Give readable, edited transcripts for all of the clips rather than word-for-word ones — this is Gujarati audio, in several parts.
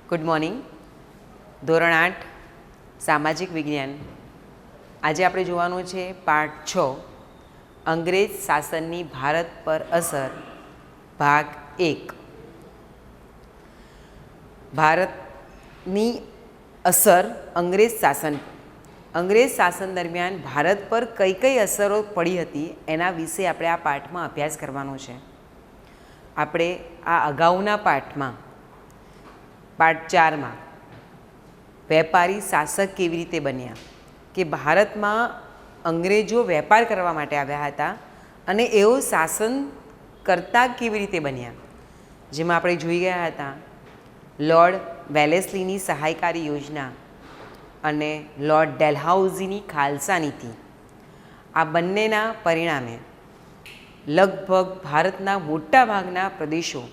Good morning. ધોરણ 8 સામાજિક વિજ્ઞાન. આજે આપણે જોવાનું છે પાઠ 6 અંગ્રેજ શાસનની ભારત પર અસર ભાગ 1. ભારતની અસર અંગ્રેજ શાસન દરમિયાન ભારત પર કઈ કઈ અસરો પડી હતી એના વિશે આપણે આ પાઠમાં અભ્યાસ કરવાનો છે. આપણે આ અગાઉના પાઠમાં પાઠ 4માં વેપારી શાસક કેવી રીતે બન્યા, કે ભારતમાં અંગ્રેજો વેપાર કરવા માટે આવ્યા હતા અને એઓ શાસન કરતા કેવી રીતે બન્યા, જેમાં આપણે જોઈ ગયા હતા લોર્ડ વેલેસ્લીની સહાયકારી યોજના અને લોર્ડ ડેલહાઉસીની ખાલસા નીતિ. આ બંનેના પરિણામે લગભગ ભારતના મોટા ભાગના પ્રદેશો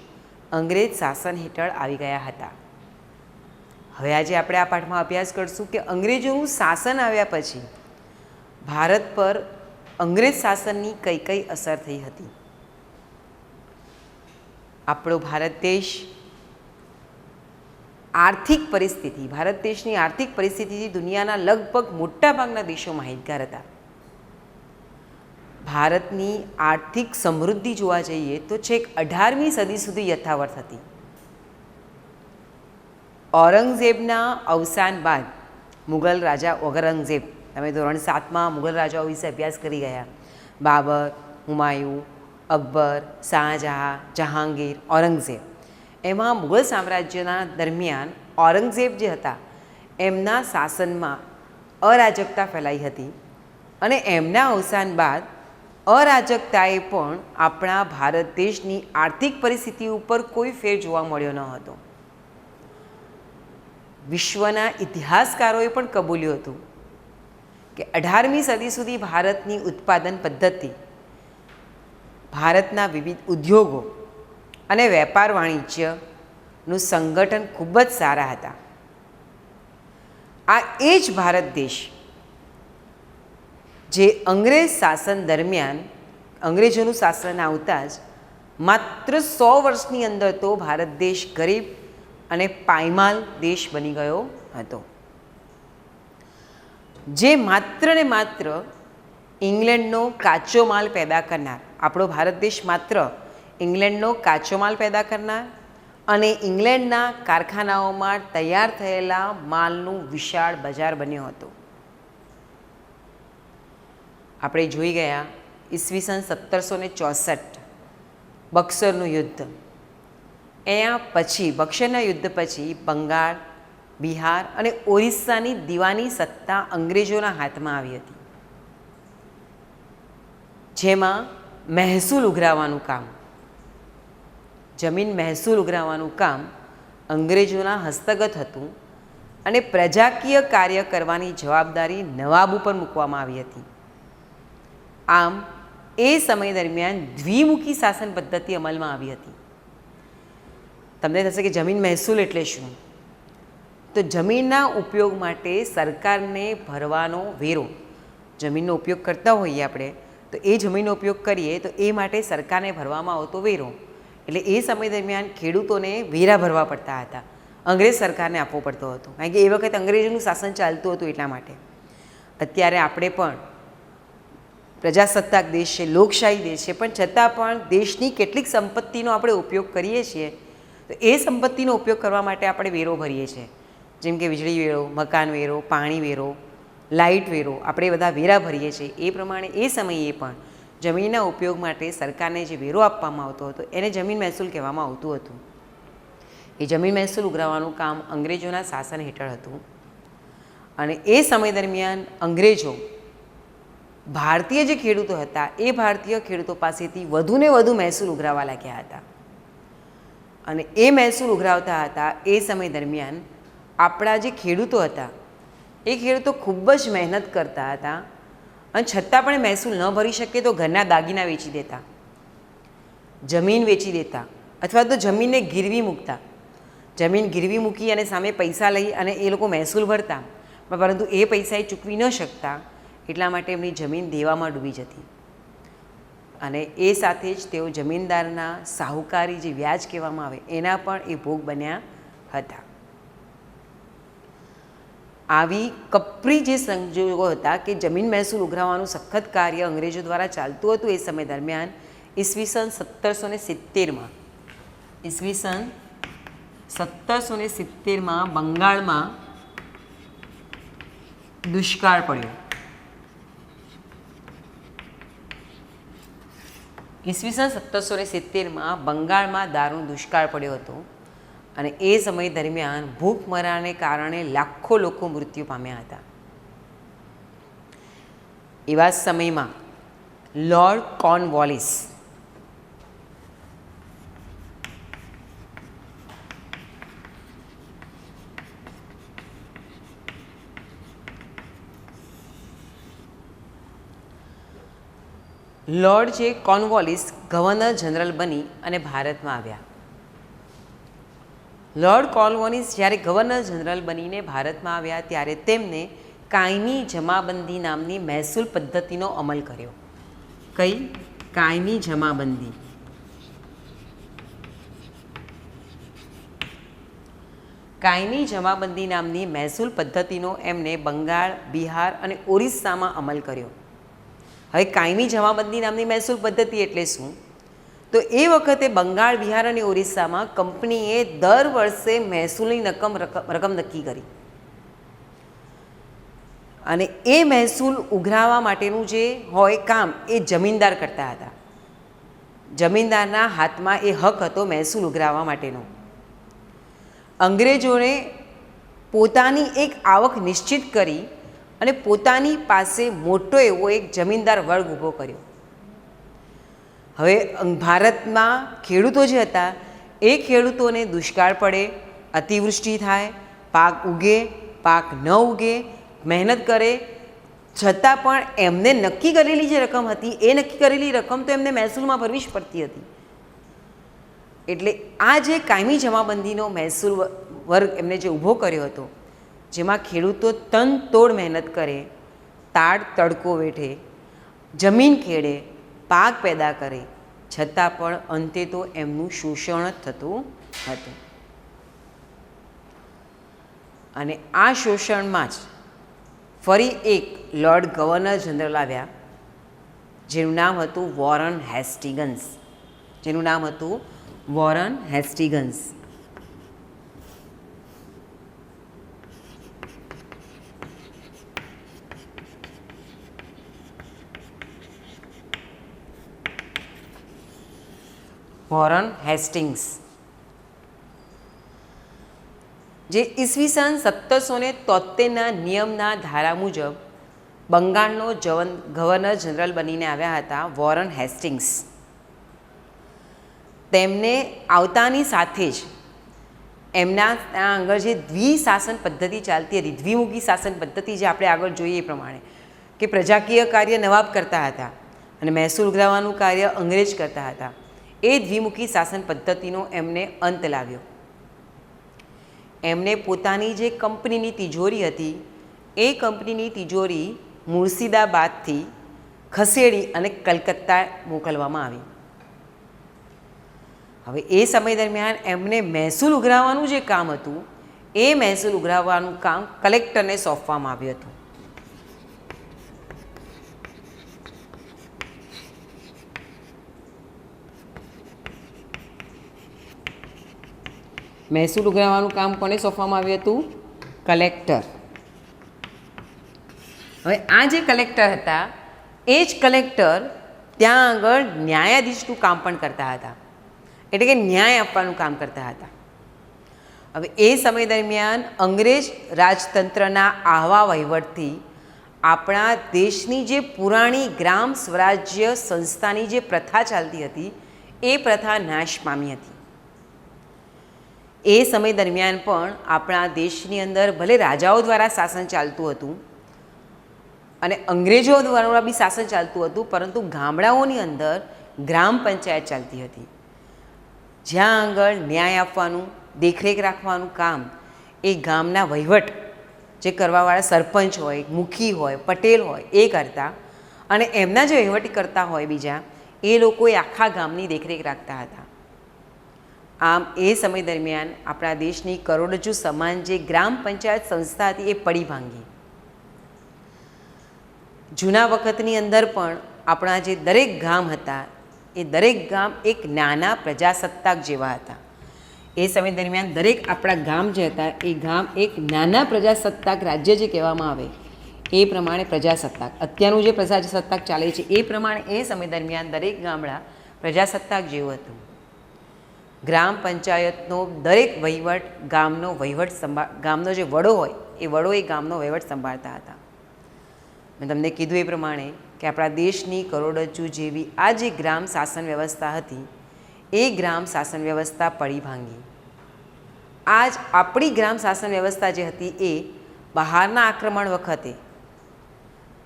અંગ્રેજ શાસન હેઠળ આવી ગયા હતા. હવે આજે આપણે આ પાઠમાં અભ્યાસ કરશું કે અંગ્રેજોનું શાસન આવ્યા પછી ભારત પર અંગ્રેજ શાસનની કઈ કઈ અસર થઈ હતી. આપણો ભારત દેશની આર્થિક પરિસ્થિતિથી દુનિયાના લગભગ મોટાભાગના દેશો માહિતગાર હતા. ભારતની આર્થિક સમૃદ્ધિ જોવા જઈએ તો છેક 18મી સદી સુધી યથાવત હતી. ઔરંગઝેબના અવસાન બાદ મુગલ રાજા ઔરંગઝેબ, તમે ધોરણ 7માં મુગલ રાજાઓ વિશે અભ્યાસ કરી ગયા, બાબર, હુમાયું, અકબર, શાહજહાં, જહાંગીર, ઔરંગઝેબ. એમાં મુગલ સામ્રાજ્યના દરમિયાન ઔરંગઝેબ જે હતા એમના શાસનમાં અરાજકતા ફેલાઈ હતી અને એમના અવસાન બાદ અરાજકતાએ પણ આપણા ભારત દેશની આર્થિક પરિસ્થિતિ ઉપર કોઈ ફેર જોવા મળ્યો ન હતો. વિશ્વના ઇતિહાસકારોએ પણ કબૂલ્યું હતું કે 18મી સદી સુધી ભારતની ઉત્પાદન પદ્ધતિ, ભારતના વિવિધ ઉદ્યોગો અને વેપાર વાણિજ્યનું સંગઠન ખૂબ જ સારા હતા. આ એ જ ભારત દેશ જે અંગ્રેજ શાસન દરમિયાન અંગ્રેજોનું શાસન આવતા જ માત્ર 100 વર્ષની અંદર તો ભારત દેશ ગરીબ અને પાયમાલ દેશ બની ગયો હતો, જે માત્ર ને માત્ર ઇંગ્લેન્ડનો કાચો માલ પેદા કરનાર, આપણો ભારત દેશ માત્ર ઇંગ્લેન્ડનો કાચો માલ પેદા કરનાર અને ઇંગ્લેન્ડના કારખાનાઓમાં તૈયાર થયેલા માલનું વિશાળ બજાર બન્યો હતો. આપણે જોઈ ગયા ઈસવીસન 1764 બક્સરનું યુદ્ધ. એના પછી બક્સરના યુદ્ધ પછી બંગાળ, બિહાર અને ઓરિસ્સાની દીવાની સત્તા અંગ્રેજોના હાથમાં આવી હતી, જેમાં મહેસૂલ ઉઘરાવવાનું કામ, જમીન મહેસૂલ ઉઘરાવવાનું કામ અંગ્રેજોના હસ્તગત હતું અને પ્રજાકીય કાર્ય કરવાની જવાબદારી નવાબ ઉપર મૂકવામાં આવી હતી. આમ એ સમય દરમિયાન દ્વિમુખી શાસન પદ્ધતિ અમલમાં આવી હતી. તમને થશે કે જમીન મહેસૂલ એટલે શું? તો જમીનના ઉપયોગ માટે સરકારને ભરવાનો વેરો, જમીનનો ઉપયોગ કરતા હોઈએ આપણે તો એ જમીનનો ઉપયોગ કરીએ તો એ માટે સરકારને ભરવામાં આવતો વેરો, એટલે એ સમય દરમિયાન ખેડૂતોને વેરા ભરવા પડતા હતા, અંગ્રેજ સરકારને આપવો પડતો હતો, કારણ કે એ વખતે અંગ્રેજોનું શાસન ચાલતું હતું એટલા માટે. અત્યારે આપણે પણ પ્રજાસત્તાક દેશ છે, લોકશાહી દેશ છે, પણ છતાં પણ દેશની કેટલીક સંપત્તિનો આપણે ઉપયોગ કરીએ છીએ તો એ સંપત્તિનો ઉપયોગ કરવા માટે આપણે વેરો ભરીએ છીએ, જેમ કે વીજળી વેરો, મકાન વેરો, પાણી વેરો, લાઇટ વેરો, આપણે બધા વેરા ભરીએ છીએ. એ પ્રમાણે એ સમયે પણ જમીનના ઉપયોગ માટે સરકારને જે વેરો આપવામાં આવતો હતો એને જમીન મહેસૂલ કહેવામાં આવતું હતું. એ જમીન મહેસૂલ ઉઘરાવવાનું કામ અંગ્રેજોના શાસન હેઠળ હતું અને એ સમય દરમિયાન અંગ્રેજો ભારતીય જે ખેડૂતો હતા એ ભારતીય ખેડૂતો પાસેથી વધુને વધુ મહેસૂલ ઉઘરાવવા લાગ્યા હતા અને એ મહેસૂલ ઉઘરાવતા હતા. એ સમય દરમિયાન આપણા જે ખેડૂતો હતા એ ખેડૂતો ખૂબ જ મહેનત કરતા હતા અને છતાં પણ મહેસૂલ ન ભરી શકે તો ઘરના દાગીના વેચી દેતા, જમીન વેચી દેતા અથવા તો જમીનને ગીરવી મૂકતા. જમીન ગીરવી મૂકી અને સામે પૈસા લઈ અને એ લોકો મહેસૂલ ભરતા, પરંતુ એ પૈસા એ ચૂકવી ન શકતા એટલા માટે એમની જમીન દેવામાં ડૂબી જતી અને એ સાથે જ તેઓ જમીનદારના સાહુકારી જે વ્યાજ કહેવામાં આવે એના પણ એ ભોગ બન્યા હતા. આવી કપરી જે સંજોગો હતા કે જમીન મહેસૂલ ઉઘરાવવાનું સખત કાર્ય અંગ્રેજો દ્વારા ચાલતું હતું એ સમય દરમિયાન ઈસવીસન 1770માં બંગાળમાં દુષ્કાળ પડ્યો. ઈસવીસન 1770માં બંગાળમાં દારૂણ દુષ્કાળ પડ્યો હતો અને એ સમય દરમિયાન ભૂખમરાને કારણે લાખો લોકો મૃત્યુ પામ્યા હતા. એવા સમયમાં લોર્ડ કોર્નવોલિસ લોર્ડ જે કોર્નવોલિસ ગવર્નર જનરલ બની અને ભારતમાં આવ્યા. લોર્ડ કોર્નવોલિસ જ્યારે ગવર્નર જનરલ બનીને ભારતમાં આવ્યા ત્યારે તેમને કાયમી જમાબંધી નામની મહેસૂલ પદ્ધતિનો અમલ કર્યો. કઈ? કાયમી જમાબંધી. કાયમી જમાબંધી નામની મહેસૂલ પદ્ધતિનો એમણે બંગાળ, બિહાર અને ઓરિસ્સામાં અમલ કર્યો. હવે કાયમી જમાબંધી નામની મહેસૂલ પદ્ધતિ એટલે શું? તો એ વખતે બંગાળ, બિહાર અને ઓરિસ્સામાં કંપનીએ દર વર્ષે મહેસૂલની રકમ નક્કી કરી અને એ મહેસૂલ ઉઘરાવવા માટેનું જે હોય કામ એ જમીનદાર કરતા હતા. જમીનદારના હાથમાં એ હક હતો મહેસૂલ ઉઘરાવવા માટેનો. અંગ્રેજોને પોતાની એક આવક નિશ્ચિત કરી અને પોતાની પાસે મોટો એવો એક જમીનદાર વર્ગ ઊભો કર્યો. હવે ભારતમાં ખેડૂતો જે હતા એ ખેડૂતોને દુષ્કાળ પડે, અતિવૃષ્ટિ થાય, પાક ઉગે, પાક ન ઉગે, મહેનત કરે, છતાં પણ એમને નક્કી કરેલી જે રકમ હતી એ નક્કી કરેલી રકમ તો એમને મહેસૂલમાં ભરવી જ પડતી હતી. એટલે આ જે કાયમી જમાબંધીનો મહેસૂલ વર્ગ એમને જે ઊભો કર્યો હતો, જેમાં ખેડૂતો તનતોડ મહેનત કરે, તાડ તડકો વેઠે, જમીન ખેડે, પાક પેદા કરે, છતાં પણ અંતે તો એમનું શોષણ જ થતું હતું. અને આ શોષણમાં જ ફરી એક લોર્ડ ગવર્નર જનરલ આવ્યા જેનું નામ હતું વોરન હેસ્ટિગન્સ. વોરન હેસ્ટિંગ્સ જે ઈસવીસન 1773ના નિયમના ધારા મુજબ બંગાળનો ગવર્નર જનરલ બનીને આવ્યા હતા. વોરન હેસ્ટિંગ્સ તેમને આવતાની સાથે જ એમના ત્યાં આગળ જે દ્વિશાસન પદ્ધતિ ચાલતી હતી, દ્વિમુખી શાસન પદ્ધતિ જે આપણે આગળ જોઈએ એ પ્રમાણે કે પ્રજાકીય કાર્ય નવાબ કરતા હતા અને મહેસૂલ ઉઘરાવવાનું કાર્ય અંગ્રેજ કરતા હતા, એ દ્વિમુખી શાસન પદ્ધતિનો એમને અંત લાવ્યો. એમને પોતાની જે કંપનીની તિજોરી હતી એ કંપનીની તિજોરી મુર્શિદાબાદથી ખસેડી અને કલકત્તા મોકલવામાં આવી. હવે એ સમય દરમિયાન એમને મહેસૂલ ઉઘરાવવાનું જે કામ હતું એ મહેસૂલ ઉઘરાવવાનું કામ કલેક્ટરને સોંપવામાં આવ્યું હતું. મહેસૂલ ઉઘરાવવાનું કામ કોને સોંપવામાં આવ્યું હતું? કલેક્ટર. હવે આ જે કલેક્ટર હતા એ જ કલેક્ટર ત્યાં આગળ ન્યાયાધીશનું કામ પણ કરતા હતા, એટલે કે ન્યાય આપવાનું કામ કરતા હતા. હવે એ સમય દરમિયાન અંગ્રેજ રાજતંત્રના આવા વહીવટથી આપણા દેશની જે પુરાણી ગ્રામ સ્વરાજ્ય સંસ્થાની જે પ્રથા ચાલતી હતી એ પ્રથા નાશ પામી હતી. એ સમય દરમિયાન પણ આપણા દેશની અંદર ભલે રાજાઓ દ્વારા શાસન ચાલતું હતું અને અંગ્રેજો દ્વારા બી શાસન ચાલતું હતું, પરંતુ ગામડાઓની અંદર ગ્રામ પંચાયત ચાલતી હતી, જ્યાં આગળ ન્યાય આપવાનું, દેખરેખ રાખવાનું કામ એ ગામના વહીવટ જે કરવાવાળા સરપંચ હોય, મુખી હોય, પટેલ હોય એ કરતા, અને એમના જે વહીવટી કરતા હોય બીજા એ લોકો એ આખા ગામની દેખરેખ રાખતા હતા. આમ એ સમય દરમિયાન આપણા દેશની કરોડરજ્જુ સમાન જે ગ્રામ પંચાયત સંસ્થા હતી એ પડી ભાંગી. જૂના વખતની અંદર પણ આપણા જે દરેક ગામ હતા એ દરેક ગામ એક નાના પ્રજાસત્તાક જેવા હતા. એ સમય દરમિયાન દરેક આપણા ગામ જે હતા એ ગામ એક નાના પ્રજાસત્તાક રાજ્ય જે કહેવામાં આવે એ પ્રમાણે પ્રજાસત્તાક, અત્યારનું જે પ્રજાસત્તાક ચાલે છે એ પ્રમાણે એ સમય દરમિયાન દરેક ગામડા પ્રજાસત્તાક જેવું હતું. ગ્રામ પંચાયતનો દરેક વહીવટ ગામનો જે વડો હોય એ વડો એ ગામનો વહીવટ સંભાળતા હતા. મેં તમને કીધું એ પ્રમાણે કે આપણા દેશની કરોડરજ્જુ જેવી આ જે ગ્રામ શાસન વ્યવસ્થા હતી એ ગ્રામ શાસન વ્યવસ્થા પડી ભાંગી. આજ આપણી ગ્રામ શાસન વ્યવસ્થા જે હતી એ બહારના આક્રમણ વખતે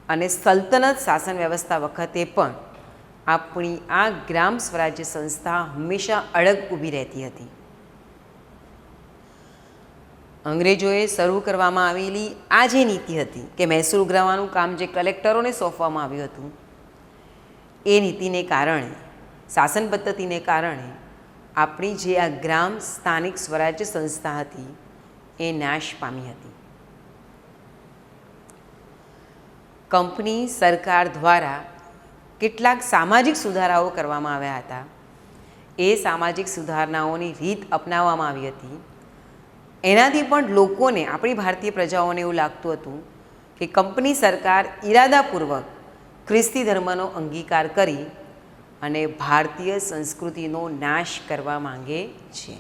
અને સલ્તનત શાસન વ્યવસ્થા વખતે પણ આપણી આ ગ્રામ સ્વરાજ્ય સંસ્થા હંમેશા અડગ ઊભી રહેતી હતી. અંગ્રેજોએ શરૂ કરવામાં આવેલી આ જે નીતિ હતી કે મહેસૂલ ઉઘરાવવાનું કામ જે કલેક્ટરોને સોંપવામાં આવ્યું હતું એ નીતિને કારણે, શાસન પદ્ધતિને કારણે આપણી જે આ ગ્રામ સ્થાનિક સ્વરાજ્ય સંસ્થા હતી એ નાશ પામી હતી. કંપની સરકાર દ્વારા કેટલાક સામાજિક સુધારાઓ કરવામાં આવ્યા હતા. એ સામાજિક સુધારણાઓની રીત અપનાવવામાં આવી હતી. એનાથી પણ લોકોને, આપણી ભારતીય પ્રજાઓને એવું લાગતું હતું કે કંપની સરકાર ઈરાદાપૂર્વક ખ્રિસ્તી ધર્મનો અંગીકાર કરી અને ભારતીય સંસ્કૃતિનો નાશ કરવા માંગે છે.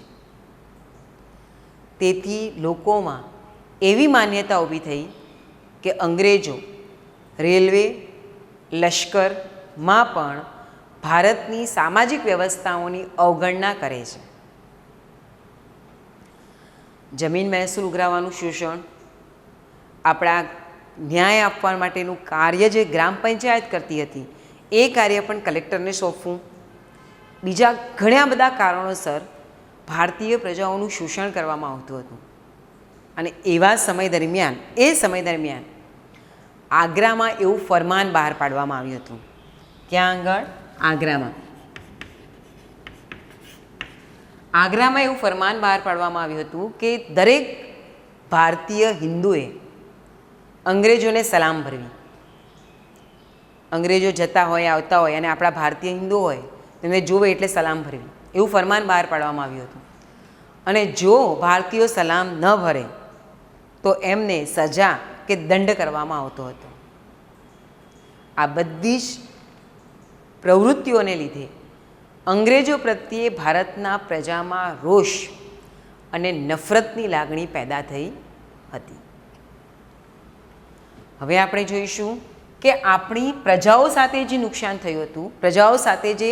તેથી લોકોમાં એવી માન્યતા ઊભી થઈ કે અંગ્રેજો રેલવે, લશ્કરમાં પણ ભારતની સામાજિક વ્યવસ્થાઓની અવગણના કરે છે. જમીન મહેસૂલ ઉઘરાવવાનું શોષણ, આપણા ન્યાય આપવા માટેનું કાર્ય જે ગ્રામ પંચાયત કરતી હતી એ કાર્ય પણ કલેક્ટરને સોંપવું, બીજા ઘણા બધા કારણોસર ભારતીય પ્રજાઓનું શોષણ કરવામાં આવતું હતું. અને એવા સમય દરમિયાન, એ સમય દરમિયાન આગ્રામાં એવું ફરમાન બહાર પાડવામાં આવ્યું હતું. ક્યાં આગળ? આગ્રામાં એવું ફરમાન બહાર પાડવામાં આવ્યું હતું કે દરેક ભારતીય હિન્દુએ અંગ્રેજોને સલામ ભરવી. અંગ્રેજો જતા હોય, આવતા હોય અને આપણા ભારતીય હિન્દુ હોય તેમને જોવે એટલે સલામ ભરવી, એવું ફરમાન બહાર પાડવામાં આવ્યું હતું. અને જો ભારતીયો સલામ ન ભરે તો એમને સજા કે દંડ કરવામાં આવતો હતો. આ બધી જ પ્રવૃત્તિઓને લીધે અંગ્રેજો પ્રત્યે ભારતના પ્રજામાં રોષ અને નફરતની લાગણી પેદા થઈ હતી. હવે આપણે જોઈશું કે આપણી પ્રજાઓ સાથે જે નુકસાન થયું હતું, પ્રજાઓ સાથે જે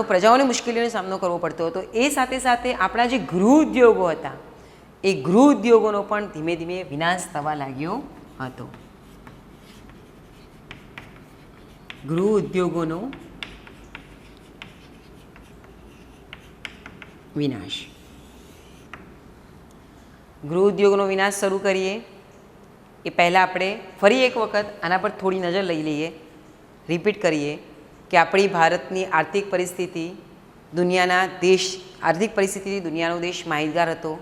પ્રજાઓને મુશ્કેલીઓનો સામનો કરવો પડતો હતો, એ સાથે સાથે આપણા જે ગૃહ ઉદ્યોગો હતા એ ગૃહ ઉદ્યોગોનો પણ ધીમે ધીમે વિનાશ થવા લાગ્યો હતો. ગૃહ ઉદ્યોગોનો વિનાશ. ગૃહ ઉદ્યોગનો વિનાશ શરૂ કરીએ એ પહેલાં આપણે ફરી એક વખત આના પર થોડી નજર લઈ લઈએ, રિપીટ કરીએ કે આપણી ભારતની આર્થિક પરિસ્થિતિથી દુનિયાનો દેશ માહિતગાર હતો.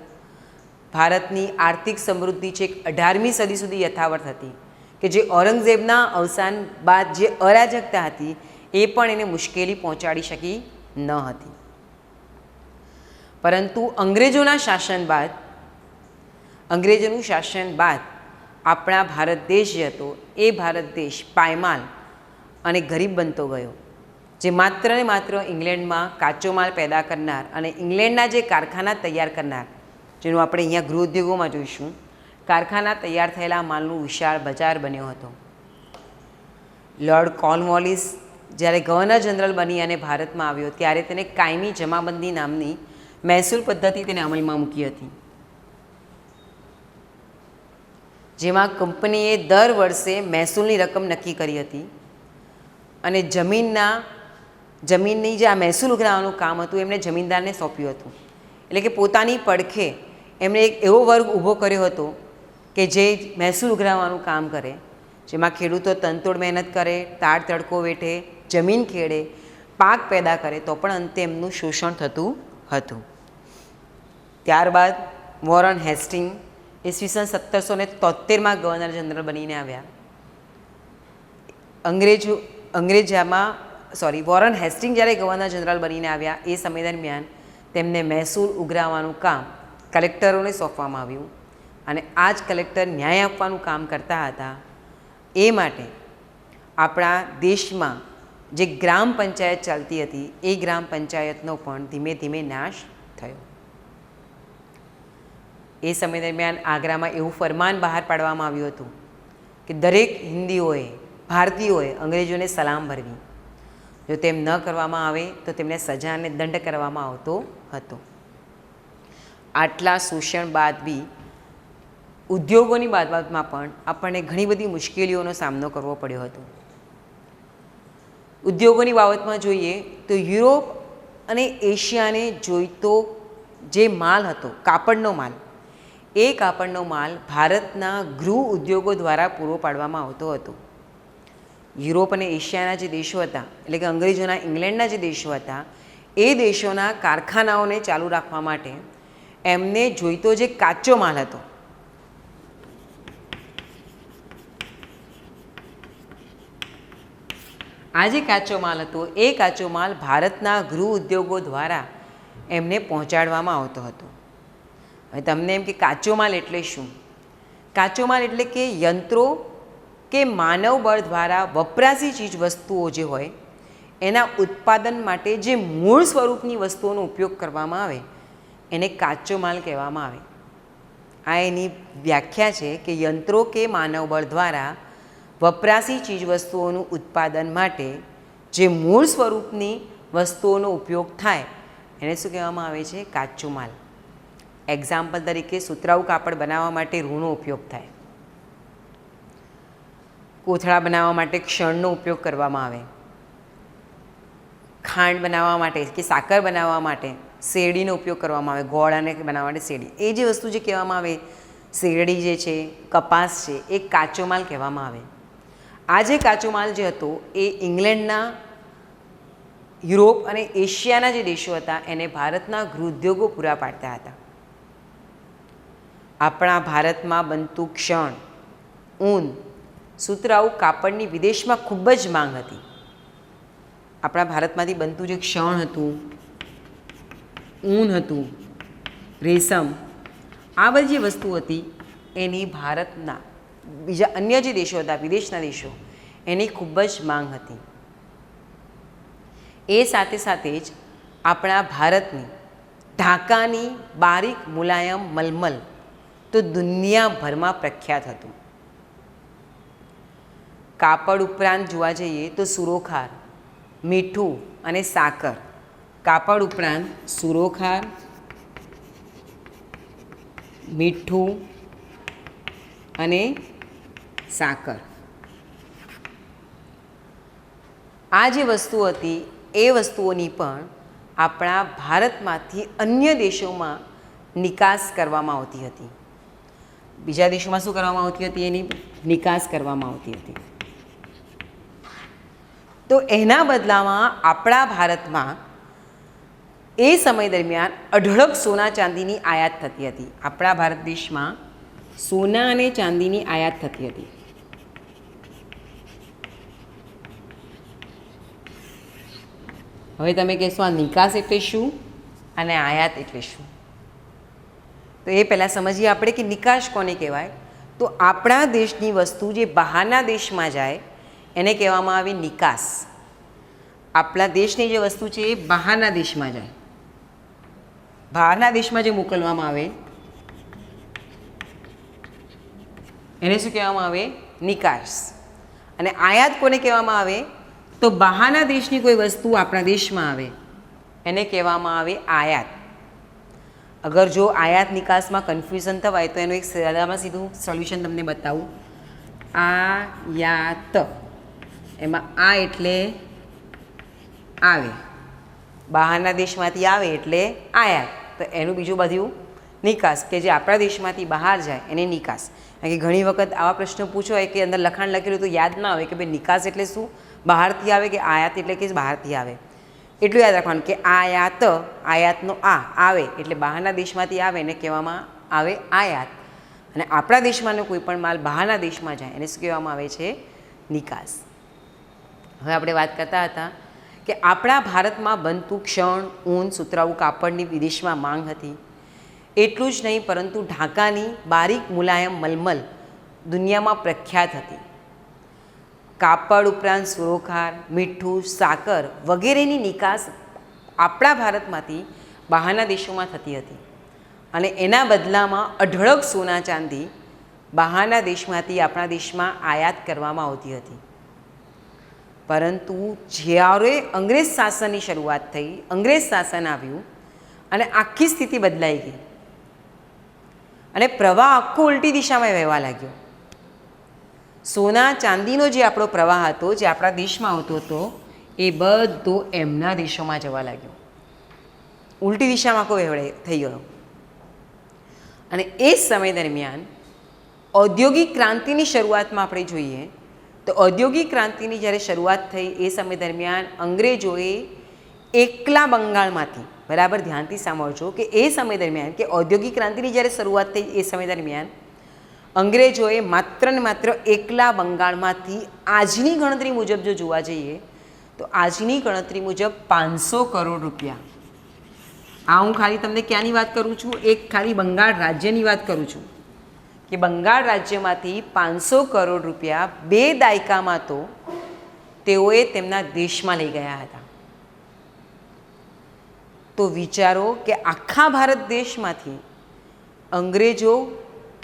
ભારતની આર્થિક સમૃદ્ધિ છેક 18મી સદી સુધી યથાવત હતી કે જે ઔરંગઝેબના અવસાન બાદ જે અરાજકતા હતી એ પણ એને મુશ્કેલી પહોંચાડી શકી ન હતી. પરંતુ અંગ્રેજોનું શાસન બાદ આપણા ભારત દેશ જે હતો એ ભારત દેશ પાયમાલ અને ગરીબ બનતો ગયો. જે માત્ર ને માત્ર ઇંગ્લેન્ડમાં કાચો માલ પેદા કરનાર અને ઇંગ્લેન્ડના જે કારખાના તૈયાર કરનાર, જેનું આપણે અહીંયા ગૃહ ઉદ્યોગોમાં જોઈશું, કારખાના તૈયાર થયેલા માલનું વિશાળ બજાર બન્યો હતો. લોર્ડ કોર્નવોલિસ જ્યારે ગવર્નર જનરલ બની અને ભારતમાં આવ્યો ત્યારે તેને કાયમી જમાબંધી નામની મહેસૂલ પદ્ધતિ તેને અમલમાં મૂકી હતી, જેમાં કંપનીએ દર વર્ષે મહેસૂલની રકમ નક્કી કરી હતી અને જમીનની જે આ મહેસૂલ ઉઘરાવવાનું કામ હતું એમણે જમીનદારને સોંપ્યું હતું. એટલે કે પોતાની પડખે એમણે એક એવો વર્ગ ઊભો કર્યો હતો કે જે મહેસૂલ ઉઘરાવવાનું કામ કરે, જેમાં ખેડૂતો તનતોડ મહેનત કરે, તાળ તડકો વેઠે, જમીન ખેડે, પાક પેદા કરે તો પણ અંતે એમનું શોષણ થતું હતું. ત્યારબાદ વોરન હેસ્ટિંગ ઈસવીસન 1773માં ગવર્નર જનરલ બનીને આવ્યા. વોરન હેસ્ટિંગ જ્યારે ગવર્નર જનરલ બનીને આવ્યા એ સમય દરમિયાન તેમને મહેસૂલ ઉઘરાવવાનું કામ કલેક્ટરોને સોંપવામાં આવ્યું અને આ જ કલેક્ટર ન્યાય આપવાનું કામ કરતા હતા. એ માટે આપણા દેશમાં જે ગ્રામ પંચાયત ચાલતી હતી એ ગ્રામ પંચાયતનો પણ ધીમે ધીમે નાશ થયો. એ સમય દરમિયાન આગ્રામાં એવું ફરમાન બહાર પાડવામાં આવ્યું હતું કે દરેક હિન્દીઓએ ભારતીયોએ અંગ્રેજોને સલામ ભરવી. જો તેમ ન કરવામાં આવે તો તેમને સજા અને દંડ કરવામાં આવતો હતો. આટલા શોષણ બાદ બી ઉદ્યોગોની બાબતમાં પણ આપણને ઘણી બધી મુશ્કેલીઓનો સામનો કરવો પડ્યો હતો. ઉદ્યોગોની બાબતમાં જોઈએ તો યુરોપ અને એશિયાને જોઈતો જે માલ હતો કાપડનો માલ, એ કાપડનો માલ ભારતના ગૃહ ઉદ્યોગો દ્વારા પૂરો પાડવામાં આવતો હતો. યુરોપ અને એશિયાના જે દેશો હતા એટલે કે અંગ્રેજોના ઇંગ્લેન્ડના જે દેશો હતા એ દેશોના કારખાનાઓને ચાલુ રાખવા માટે એમને જોઈતો જે કાચો માલ હતો આ જે કાચો માલ હતો એ કાચો માલ ભારતના ગૃહ ઉદ્યોગો દ્વારા એમને પહોંચાડવામાં આવતો હતો. હવે તમને એમ કે કાચો માલ એટલે શું? કાચો માલ એટલે કે યંત્રો કે માનવ બળ દ્વારા વપરાશી ચીજ વસ્તુઓ જે હોય એના ઉત્પાદન માટે જે મૂળ સ્વરૂપની વસ્તુઓનો ઉપયોગ કરવામાં આવે એને કાચો માલ કહેવામાં આવે. આ એની વ્યાખ્યા છે કે યંત્રો કે માનવ બળ દ્વારા વપરાશી ચીજવસ્તુઓનું ઉત્પાદન માટે જે મૂળ સ્વરૂપની વસ્તુઓનો ઉપયોગ થાય એને શું કહેવામાં આવે છે? કાચો માલ. એક્ઝામ્પલ તરીકે સુતરાઉ કાપડ બનાવવા માટે રૂનો ઉપયોગ થાય, કોથળા બનાવવા માટે ક્ષણનો ઉપયોગ કરવામાં આવે, ખાંડ બનાવવા માટે કે સાકર બનાવવા માટે શેરડીનો ઉપયોગ કરવામાં આવે, ગોળ અને બનાવવા માટે શેરડી. એ જે વસ્તુ જે કહેવામાં આવે શેરડી જે છે, કપાસ છે, એ કાચો માલ કહેવામાં આવે. આ જે કાચો માલ જે હતો એ ઇંગ્લેન્ડના, યુરોપ અને એશિયાના જે દેશો હતા એને ભારતના ગૃહ ઉદ્યોગો પૂરા પાડતા હતા. આપણા ભારતમાં બનતું ક્ષણ, ઊન, સુતરાઉ કાપડની વિદેશમાં ખૂબ જ માંગ હતી. આપણા ભારતમાંથી બનતું જે ક્ષણ હતું, ઊન હતું, રેશમ, આ બધી જે વસ્તુ હતી એની ભારતના બીજા અન્ય જે દેશો હતા, વિદેશના દેશો, એની ખૂબ જ માંગ હતી. એ સાથે સાથે જ આપણા ભારતની ઢાકાની બારીક મુલાયમ મલમલ તો દુનિયાભરમાં પ્રખ્યાત હતું. કાપડ ઉપરાંત જોવા જઈએ તો સુરોખાર, મીઠું અને સાકર. કાપડ ઉપરાંત સુરોખાર, મીઠું અને સાકર, આ જે વસ્તુ હતી એ વસ્તુઓની પણ આપણા ભારતમાંથી અન્ય દેશોમાં નિકાસ કરવામાં આવતી હતી. બીજા દેશોમાં શું કરવામાં આવતી હતી? એની નિકાસ કરવામાં આવતી હતી. તો એના બદલામાં આપણા ભારતમાં એ સમય દરમિયાન અઢળક સોના ચાંદીની આયાત થતી હતી. આપણા ભારત દેશમાં સોના અને ચાંદીની આયાત થતી હતી. હવે તમે કહેશો આ નિકાસ એટલે શું અને આયાત એટલે શું? તો એ પહેલાં સમજીએ આપણે કે નિકાસ કોને કહેવાય. તો આપણા દેશની વસ્તુ જે બહારના દેશમાં જાય એને કહેવામાં આવે નિકાસ. આપણા દેશની જે વસ્તુ છે એ બહારના દેશમાં જાય, બહારના દેશમાં જે મોકલવામાં આવે એને શું કહેવામાં આવે? નિકાસ. અને આયાત કોને કહેવામાં આવે? તો બહારના દેશની કોઈ વસ્તુ આપણા દેશમાં આવે એને કહેવામાં આવે આયાત. અગર જો આયાત નિકાસમાં કન્ફ્યુઝન થવાય તો એનું એક સીધામાં સીધું સોલ્યુશન તમને બતાવું. આયાત, એમાં આ એટલે આવે, બહારના દેશમાંથી આવે એટલે આયાત. તો એનું બીજું બધું નિકાસ કે જે આપણા દેશમાંથી બહાર જાય એને નિકાસ. કારણ કે ઘણી વખત આવા પ્રશ્નો પૂછો હોય કે અંદર લખાણ લખેલું તો યાદ ના આવે કે ભાઈ નિકાસ એટલે શું, બહારથી આવે કે આયાત એટલે કે બહારથી આવે. એટલું યાદ રાખવાનું કે આયાત, આયાતનો આ આવે એટલે બહારના દેશમાંથી આવે એને કહેવામાં આવે આયાત, અને આપણા દેશમાંનો કોઈ પણ માલ બહારના દેશમાં જાય એને શું કહેવામાં આવે છે? નિકાસ. હવે આપણે વાત કરતા હતા કે આપણા ભારતમાં બનતું ક્ષણ, ઊન, સુતરાઉ કાપડની વિદેશમાં માંગ હતી. એટલું જ નહીં પરંતુ ઢાકાની બારીક મુલાયમ મલમલ દુનિયામાં પ્રખ્યાત હતી. કાપડ ઉપરાંત સુરોખાર, મીઠું, સાકર વગેરેની નિકાસ આપણા ભારતમાંથી બહારના દેશોમાં થતી હતી, અને એના બદલામાં અઢળક સોના ચાંદી બહારના દેશમાંથી આપણા દેશમાં આયાત કરવામાં આવતી હતી. પરંતુ જ્યારે અંગ્રેજ શાસનની શરૂઆત થઈ, અંગ્રેજ શાસન આવ્યું અને આખી સ્થિતિ બદલાઈ ગઈ અને પ્રવાહ આખો ઉલટી દિશામાં વહેવા લાગ્યો. સોના ચાંદીનો જે આપણો પ્રવાહ હતો, જે આપણા દેશમાં આવતો હતો, એ બધો એમના દેશોમાં જવા લાગ્યો. ઉલટી દિશામાં આખો વહેવડે થઈ ગયો. અને એ સમય દરમિયાન ઔદ્યોગિક ક્રાંતિની શરૂઆતમાં આપણે જોઈએ તો ઔદ્યોગિક ક્રાંતિની જ્યારે શરૂઆત થઈ એ સમય દરમિયાન અંગ્રેજોએ એકલા બંગાળમાંથી, બરાબર ધ્યાનથી સાંભળજો કે એ સમય દરમિયાન કે ઔદ્યોગિક ક્રાંતિની જ્યારે શરૂઆત થઈ એ સમય દરમિયાન અંગ્રેજોએ માત્ર ને માત્ર એકલા બંગાળમાંથી આજની ગણતરી મુજબ જો જોવા જઈએ તો આજની ગણતરી મુજબ 500 કરોડ રૂપિયા, આ હું ખાલી તમને ક્યાંની વાત કરું છું? એક ખાલી બંગાળ રાજ્યની વાત કરું છું કે બંગાળ રાજ્યમાંથી 500 કરોડ રૂપિયા 2 દાયકામાં તો તેઓએ તેમના દેશમાં લઈ ગયા હતા. તો વિચારો કે આખા ભારત દેશમાંથી અંગ્રેજો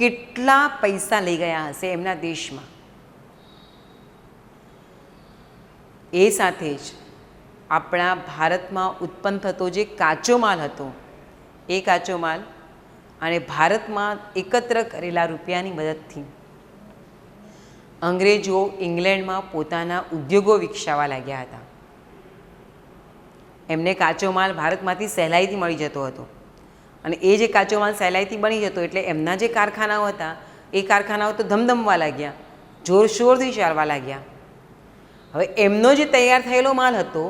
કેટલા પૈસા લઈ ગયા હશે એમના દેશમાં. એ સાથે જ આપણા ભારતમાં ઉત્પન્ન થતો જે કાચો માલ હતો એ કાચો માલ અને ભારતમાં એકત્ર કરેલા રૂપિયાની મદદથી અંગ્રેજો ઇંગ્લેન્ડમાં પોતાના ઉદ્યોગો વિકસાવવા લાગ્યા હતા. એમને કાચો માલ ભારતમાંથી સહેલાઈથી મળી જતો હતો, અને એ જે કાચો માલ સહેલાઈથી બની જતો એટલે એમના જે કારખાનાઓ હતા એ કારખાનાઓ તો ધમધમવા લાગ્યા, જોરશોરથી ચાલવા લાગ્યા. હવે એમનો જે તૈયાર થયેલો માલ હતો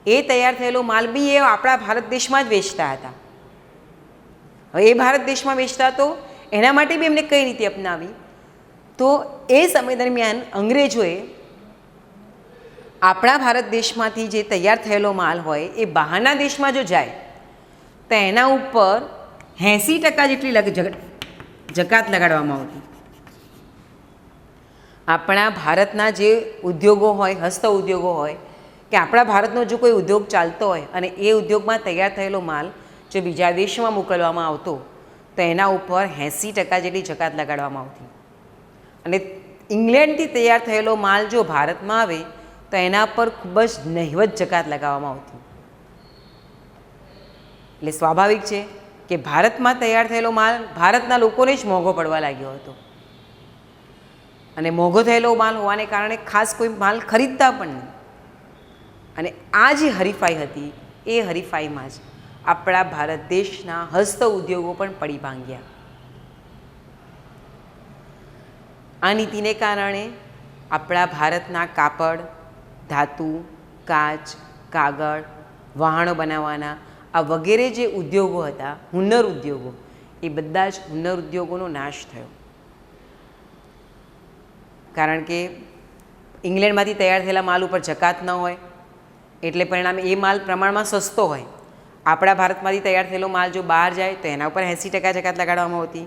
એ તૈયાર થયેલો માલ બી એ આપણા ભારત દેશમાં જ વેચતા હતા. હવે એ ભારત દેશમાં વેચતા તો એના માટે બી એમને કઈ રીતે અપનાવી? તો એ સમય દરમિયાન અંગ્રેજોએ આપણા ભારત દેશમાંથી જે તૈયાર થયેલો માલ હોય એ બહારના દેશમાં જો જાય તો એના ઉપર 80% જેટલી જકાત લગાડવામાં આવતી. આપણા ભારતના જે ઉદ્યોગો હોય, હસ્ત ઉદ્યોગો હોય, કે આપણા ભારતનો જો કોઈ ઉદ્યોગ ચાલતો હોય અને એ ઉદ્યોગમાં તૈયાર થયેલો માલ જો બીજા દેશમાં મોકલવામાં આવતો તો એના ઉપર 80% જેટલી જકાત લગાડવામાં આવતી. અને ઇંગ્લેન્ડથી તૈયાર થયેલો માલ જો ભારતમાં આવે તો એના પર ખૂબ જ નહિવત જકાત લગાવવામાં આવતી. એટલે સ્વાભાવિક છે કે ભારતમાં તૈયાર થયેલો માલ ભારતના લોકોને જ મોંઘો પડવા લાગ્યો હતો, અને મોંઘો થયેલો માલ હોવાને કારણે ખાસ કોઈ માલ ખરીદતા પણ નહીં. અને આ જે હરીફાઈ હતી એ હરીફાઈમાં જ આપણા ભારત દેશના હસ્ત ઉદ્યોગો પણ પડી ભાંગ્યા. આ નીતિને કારણે આપણા ભારતના કાપડ, ધાતુ, કાચ, કાગળ, વહાણો બનાવવાના આ વગેરે જે ઉદ્યોગો હતા, હુન્નર ઉદ્યોગો, એ બધા જ હુન્નર ઉદ્યોગોનો નાશ થયો. કારણ કે ઇંગ્લેન્ડમાંથી તૈયાર થયેલા માલ ઉપર જકાત ન હોય એટલે પરિણામે એ માલ પ્રમાણમાં સસ્તો હોય. આપણા ભારતમાંથી તૈયાર થયેલો માલ જો બહાર જાય તો એના ઉપર 80% જકાત લગાડવામાં આવતી,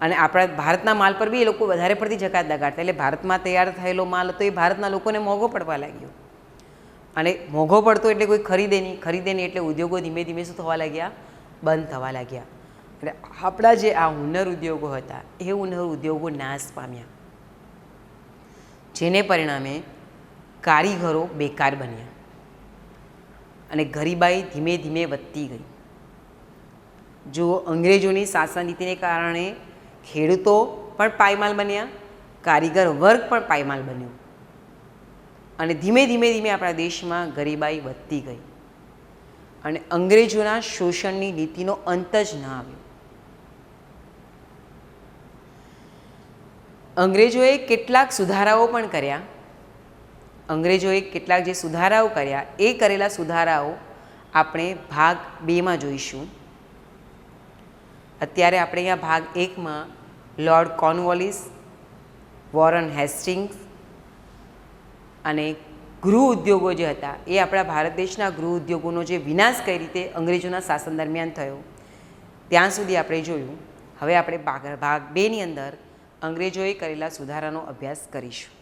અને આપણા ભારતના માલ પર બી એ લોકો વધારે પડતી જકાત લગાડતા. એટલે ભારતમાં તૈયાર થયેલો માલ હતો એ ભારતના લોકોને મોંઘો પડવા લાગ્યો, અને મોંઘો પડતો એટલે કોઈ ખરીદે નહીં એટલે ઉદ્યોગો ધીમે ધીમે શું થવા લાગ્યા? બંધ થવા લાગ્યા. એટલે આપણા જે આ હુન્નર ઉદ્યોગો હતા એ હુન્નર ઉદ્યોગો નાશ પામ્યા, જેને પરિણામે કારીગરો બેકાર બન્યા અને ગરીબાઈ ધીમે ધીમે વધતી ગઈ. જો અંગ્રેજોની શાસન નીતિને કારણે ખેડૂતો પણ પાયમાલ બન્યા, કારીગર વર્ગ પણ પાયમાલ બન્યો, અને ધીમે ધીમે આપણા દેશમાં ગરીબાઈ વધતી ગઈ, અને અંગ્રેજોના શોષણની નીતિનો અંત જ ન આવ્યો. અંગ્રેજોએ કેટલાક સુધારાઓ પણ કર્યા. અંગ્રેજોએ કેટલાક જે સુધારાઓ કર્યા એ કરેલા સુધારાઓ આપણે ભાગ 2માં જોઈશું. અત્યારે આપણે અહીંયા ભાગ 1માં લોર્ડ કોર્નવોલિસ, વોરન હેસ્ટિંગ્સ અને ગૃહ ઉદ્યોગો જે હતા એ આપણા ભારત દેશના ગૃહ ઉદ્યોગોનો જે વિનાશ કઈ રીતે અંગ્રેજોના શાસન દરમિયાન થયો ત્યાં સુધી આપણે જોયું. હવે આપણે ભાગ 2ની અંદર અંગ્રેજોએ કરેલા સુધારાનો અભ્યાસ કરીશું.